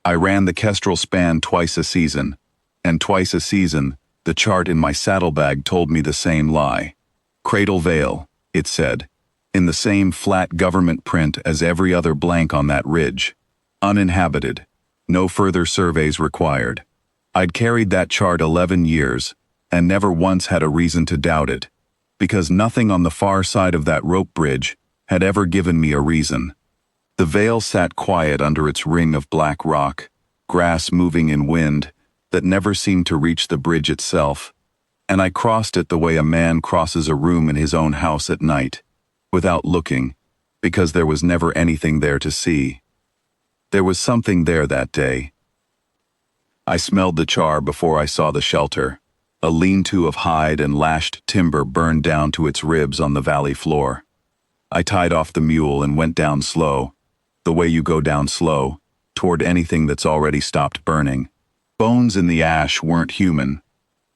I ran the Kestrel span twice a season, and twice a season, the chart in my saddlebag told me the same lie. Cradle Vale, it said, in the same flat government print as every other blank on that ridge. Uninhabited. No further surveys required. I'd carried that chart 11 years, and never once had a reason to doubt it, because nothing on the far side of that rope bridge had ever given me a reason. The vale sat quiet under its ring of black rock, grass moving in wind that never seemed to reach the bridge itself, and I crossed it the way a man crosses a room in his own house at night, without looking, because there was never anything there to see. There was something there that day. I smelled the char before I saw the shelter, a lean-to of hide and lashed timber burned down to its ribs on the valley floor. I tied off the mule and went down slow, the way you go down slow, toward anything that's already stopped burning. Bones in the ash weren't human.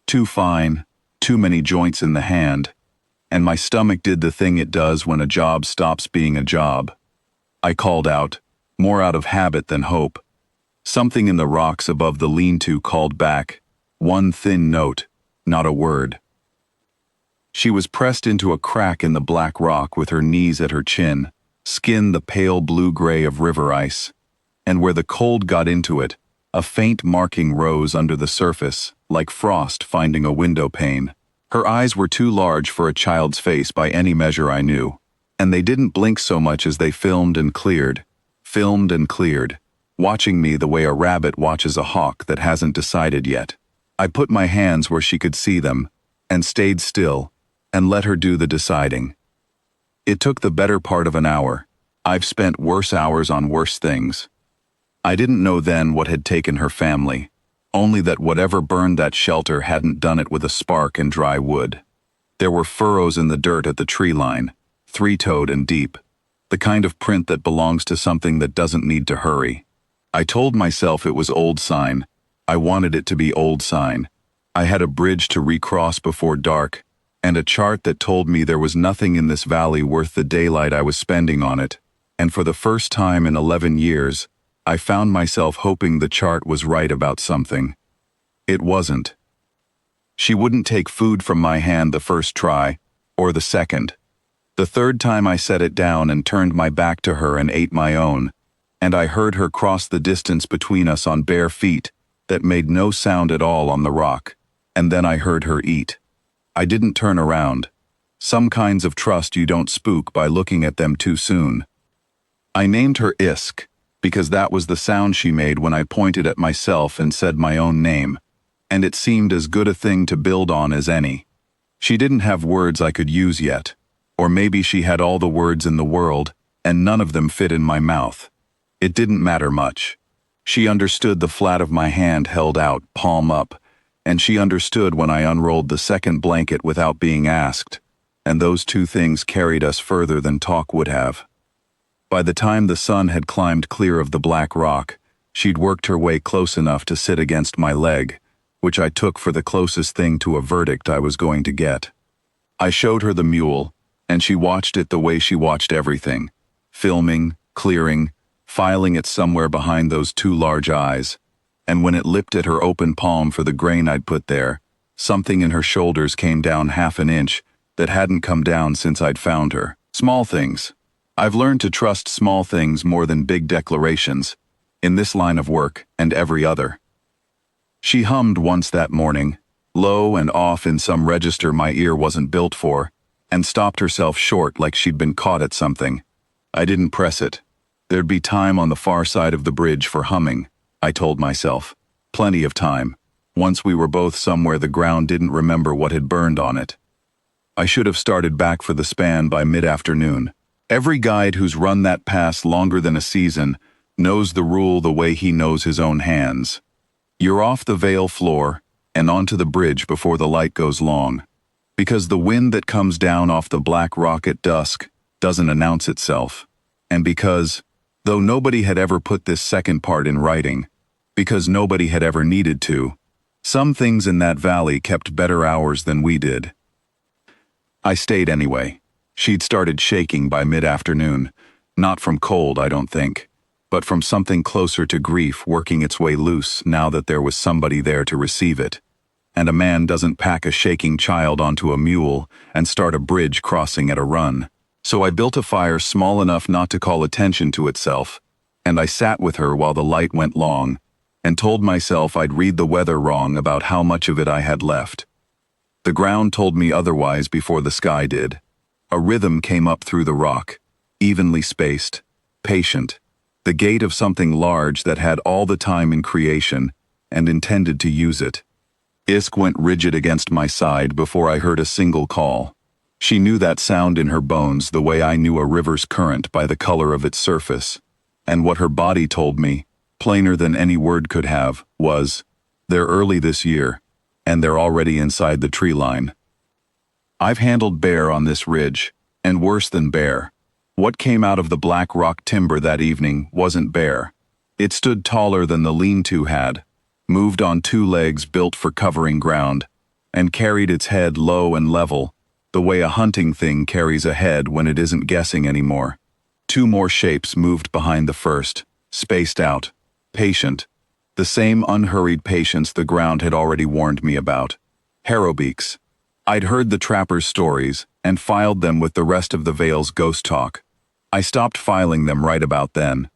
Too fine, too many joints in the hand, and my stomach did the thing it does when a job stops being a job. I called out, more out of habit than hope. Something in the rocks above the lean-to called back, one thin note, not a word. She was pressed into a crack in the black rock with her knees at her chin, skin the pale blue-gray of river ice, and where the cold got into it, a faint marking rose under the surface, like frost finding a window pane. Her eyes were too large for a child's face by any measure I knew, and they didn't blink so much as they filmed and cleared, watching me the way a rabbit watches a hawk that hasn't decided yet. I put my hands where she could see them, and stayed still, and let her do the deciding. It took the better part of an hour. I've spent worse hours on worse things. I didn't know then what had taken her family, only that whatever burned that shelter hadn't done it with a spark and dry wood. There were furrows in the dirt at the tree line, three-toed and deep, the kind of print that belongs to something that doesn't need to hurry. I told myself it was old sign. I wanted it to be old sign. I had a bridge to recross before dark, and a chart that told me there was nothing in this valley worth the daylight I was spending on it, and for the first time in 11 years, I found myself hoping the chart was right about something. It wasn't. She wouldn't take food from my hand the first try, or the second. The third time I set it down and turned my back to her and ate my own, and I heard her cross the distance between us on bare feet that made no sound at all on the rock, and then I heard her eat. I didn't turn around. Some kinds of trust you don't spook by looking at them too soon. I named her Isk, because that was the sound she made when I pointed at myself and said my own name, and it seemed as good a thing to build on as any. She didn't have words I could use yet, or maybe she had all the words in the world, and none of them fit in my mouth. It didn't matter much. She understood the flat of my hand held out, palm up, and she understood when I unrolled the second blanket without being asked, and those two things carried us further than talk would have. By the time the sun had climbed clear of the black rock, she'd worked her way close enough to sit against my leg, which I took for the closest thing to a verdict I was going to get. I showed her the mule, and she watched it the way she watched everything, filming, clearing, filing it somewhere behind those two large eyes, and when it lipped at her open palm for the grain I'd put there, something in her shoulders came down half an inch that hadn't come down since I'd found her. Small things. I've learned to trust small things more than big declarations, in this line of work and every other. She hummed once that morning, low and off in some register my ear wasn't built for, and stopped herself short like she'd been caught at something. I didn't press it. There'd be time on the far side of the bridge for humming, I told myself. Plenty of time, once we were both somewhere the ground didn't remember what had burned on it. I should have started back for the span by mid-afternoon. Every guide who's run that pass longer than a season knows the rule the way he knows his own hands. You're off the vale floor and onto the bridge before the light goes long, because the wind that comes down off the black rock at dusk doesn't announce itself, and because, though nobody had ever put this second part in writing, because nobody had ever needed to, some things in that valley kept better hours than we did. I stayed anyway. She'd started shaking by mid-afternoon, not from cold, I don't think. but from something closer to grief working its way loose now that there was somebody there to receive it. And a man doesn't pack a shaking child onto a mule and start a bridge crossing at a run. So I built a fire small enough not to call attention to itself, and I sat with her while the light went long, and told myself I'd read the weather wrong about how much of it I had left. The ground told me otherwise before the sky did. A rhythm came up through the rock, evenly spaced, patient, the gate of something large that had all the time in creation and intended to use it. Isk went rigid against my side before I heard a single call. She knew that sound in her bones the way I knew a river's current by the color of its surface. And what her body told me, plainer than any word could have, was, "They're early this year, and they're already inside the tree line." I've handled bear on this ridge, and worse than bear. What came out of the black rock timber that evening wasn't bear. It stood taller than the lean-to had, moved on two legs built for covering ground, and carried its head low and level, the way a hunting thing carries a head when it isn't guessing anymore. Two more shapes moved behind the first, spaced out, patient, the same unhurried patience the ground had already warned me about. Harrowbeaks. I'd heard the trappers' stories and filed them with the rest of the Vale's ghost talk. I stopped filing them right about then.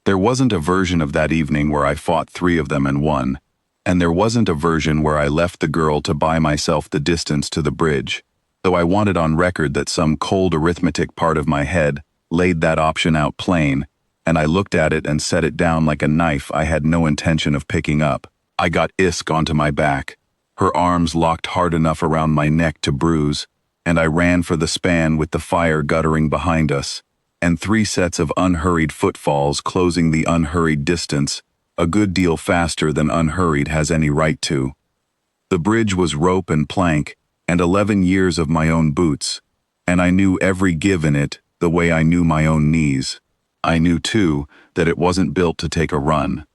There wasn't a version of that evening where I fought 3 of them and won, and there wasn't a version where I left the girl to buy myself the distance to the bridge, though I wanted on record that some cold arithmetic part of my head laid that option out plain, and I looked at it and set it down like a knife I had no intention of picking up. I got Isk onto my back, her arms locked hard enough around my neck to bruise, and I ran for the span with the fire guttering behind us, and 3 sets of unhurried footfalls closing the unhurried distance, a good deal faster than unhurried has any right to. The bridge was rope and plank, and 11 years of my own boots, and I knew every give in it the way I knew my own knees. I knew, too, that it wasn't built to take a run,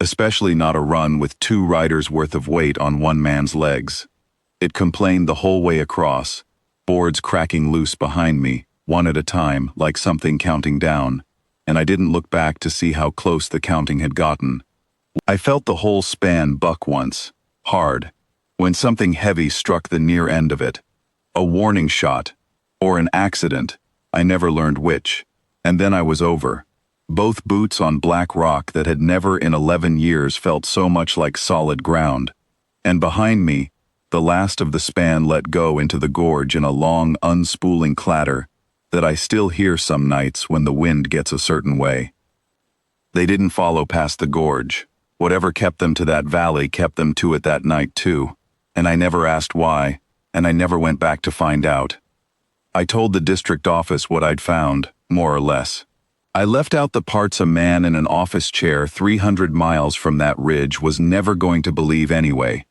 especially not a run with 2 riders' worth of weight on one man's legs. It complained the whole way across, boards cracking loose behind me, one at a time, like something counting down, and I didn't look back to see how close the counting had gotten. I felt the whole span buck once, hard, when something heavy struck the near end of it. A warning shot, or an accident, I never learned which, and then I was over. Both boots on black rock that had never in 11 years felt so much like solid ground. And behind me, the last of the span let go into the gorge in a long, unspooling clatter that I still hear some nights when the wind gets a certain way. They didn't follow past the gorge. Whatever kept them to that valley kept them to it that night too, and I never asked why, and I never went back to find out. I told the district office what I'd found, more or less. I left out the parts a man in an office chair 300 miles from that ridge was never going to believe anyway.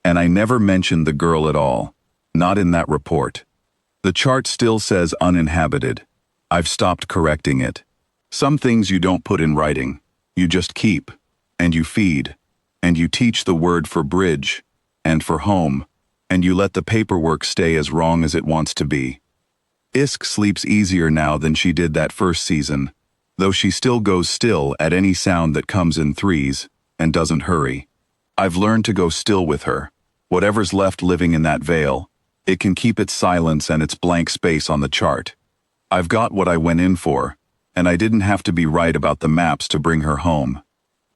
And I never mentioned the girl at all, not in that report. The chart still says uninhabited. I've stopped correcting it. Some things you don't put in writing. You just keep, and you feed, and you teach the word for bridge, and for home, and you let the paperwork stay as wrong as it wants to be. Isk sleeps easier now than she did that first season, though she still goes still at any sound that comes in 3s, and doesn't hurry. I've learned to go still with her. Whatever's left living in that vale, it can keep its silence and its blank space on the chart. I've got what I went in for, and I didn't have to be right about the maps to bring her home.